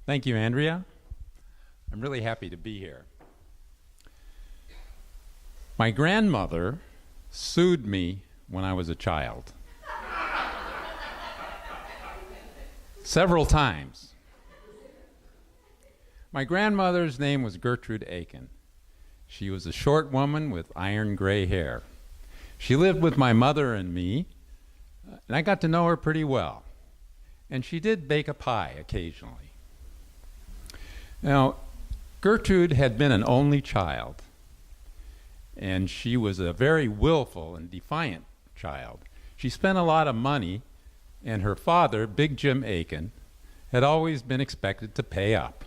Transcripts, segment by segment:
Thank you, Andrea. I'm really happy to be here. My grandmother sued me when I was a child. Several times. My grandmother's name was Gertrude Aiken. She was a short woman with iron gray hair. She lived with my mother and me, and I got to know her pretty well. And she did bake a pie occasionally. Now, Gertrude had been an only child, and she was a very willful and defiant child. She spent a lot of money, and her father, Big Jim Aiken, had always been expected to pay up.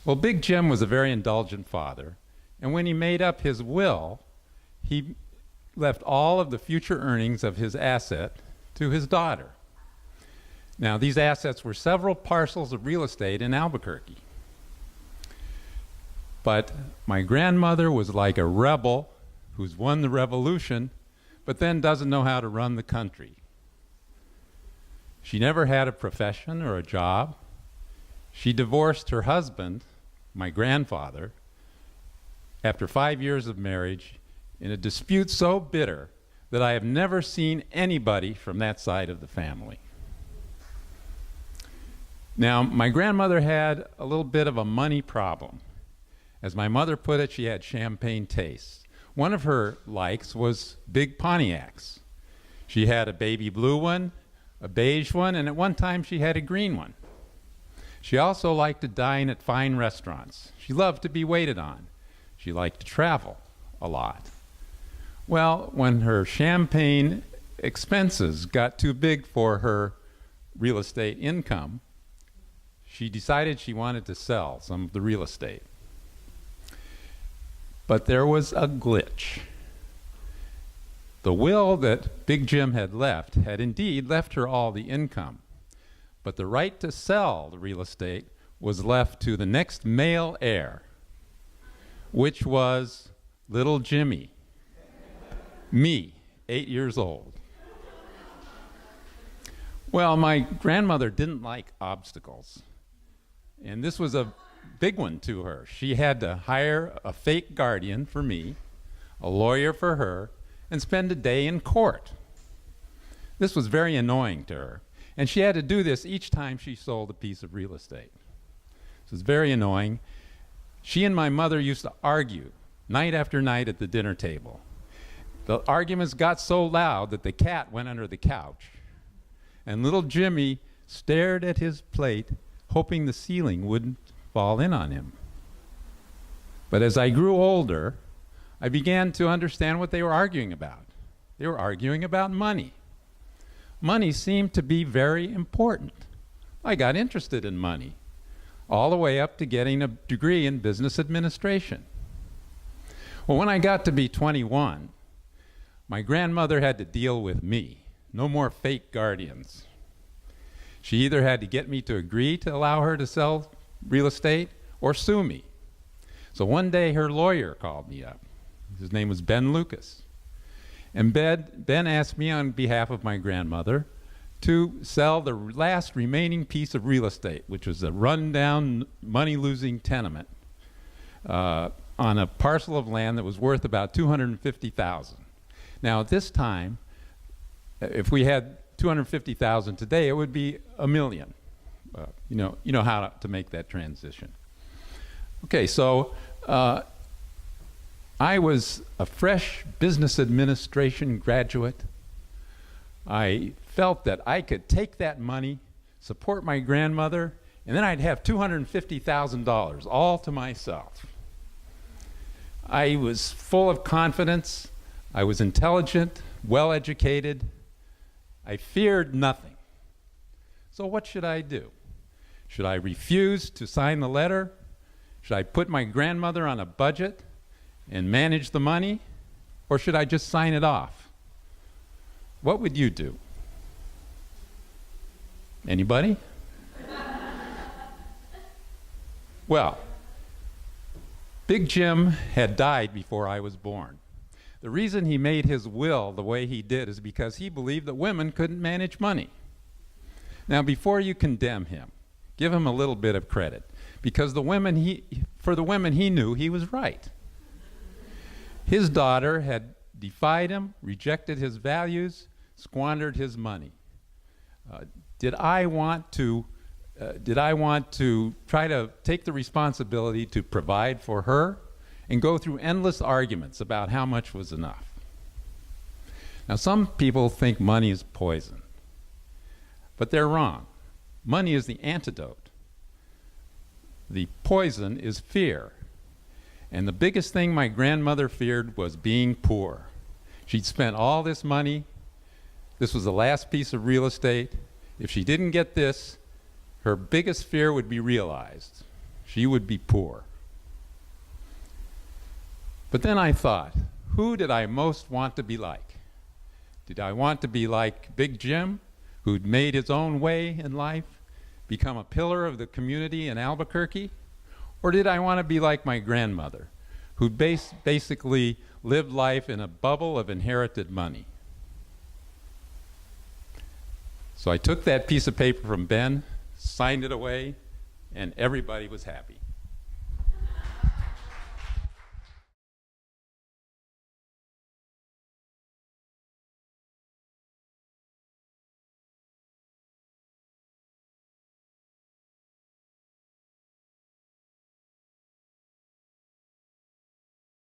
Well, Big Jim was a very indulgent father, and when he made up his will, he left all of the future earnings of his asset to his daughter. Now, these assets were several parcels of real estate in Albuquerque. But my grandmother was like a rebel who's won the revolution, but then doesn't know how to run the country. She never had a profession or a job. She divorced her husband, my grandfather, after 5 years of marriage in a dispute so bitter that I have never seen anybody from that side of the family. Now, my grandmother had a little bit of a money problem. As my mother put it, she had champagne tastes. One of her likes was big Pontiacs. She had a baby blue one, a beige one, and at one time she had a green one. She also liked to dine at fine restaurants. She loved to be waited on. She liked to travel a lot. Well, when her champagne expenses got too big for her real estate income, she decided she wanted to sell some of the real estate. But there was a glitch. The will that Big Jim had left had indeed left her all the income, but the right to sell the real estate was left to the next male heir, which was little Jimmy, me, 8 years old. Well, my grandmother didn't like obstacles, and this was a big one to her. She had to hire a fake guardian for me, a lawyer for her, and spend a day in court. This was very annoying to her, and she had to do this each time she sold a piece of real estate. This was very annoying. She and my mother used to argue night after night at the dinner table. The arguments got so loud that the cat went under the couch, and little Jimmy stared at his plate, hoping the ceiling wouldn't fall in on him. But as I grew older, I began to understand what they were arguing about. They were arguing about money. Money seemed to be very important. I got interested in money, all the way up to getting a degree in business administration. Well, when I got to be 21, my grandmother had to deal with me. No more fake guardians. She either had to get me to agree to allow her to sell real estate or sue me. So one day her lawyer called me up. His name was Ben Lucas. And Ben asked me on behalf of my grandmother to sell the last remaining piece of real estate, which was a rundown, money-losing tenement on a parcel of land that was worth about $250,000. Now, at this time, if we had $250,000 today, it would be $1 million. You know how to make that transition. Okay, so I was a fresh business administration graduate. I felt that I could take that money, support my grandmother, and then I'd have $250,000 all to myself. I was full of confidence. I was intelligent, well-educated. I feared nothing. So what should I do? Should I refuse to sign the letter? Should I put my grandmother on a budget and manage the money? Or should I just sign it off? What would you do? Anybody? Well, Big Jim had died before I was born. The reason he made his will the way he did is because he believed that women couldn't manage money. Now, before you condemn him, give him a little bit of credit, because for the women he knew, he was right. His daughter had defied him, rejected his values, squandered his money. Did I want to try to take the responsibility to provide for her and go through endless arguments about how much was enough? Now, some people think money is poison, but they're wrong. Money is the antidote. The poison is fear. And the biggest thing my grandmother feared was being poor. She'd spent all this money. This was the last piece of real estate. If she didn't get this, her biggest fear would be realized. She would be poor. But then I thought, who did I most want to be like? Did I want to be like Big Jim, who'd made his own way in life, become a pillar of the community in Albuquerque? Or did I want to be like my grandmother, who basically lived life in a bubble of inherited money? So I took that piece of paper from Ben, signed it away, and everybody was happy.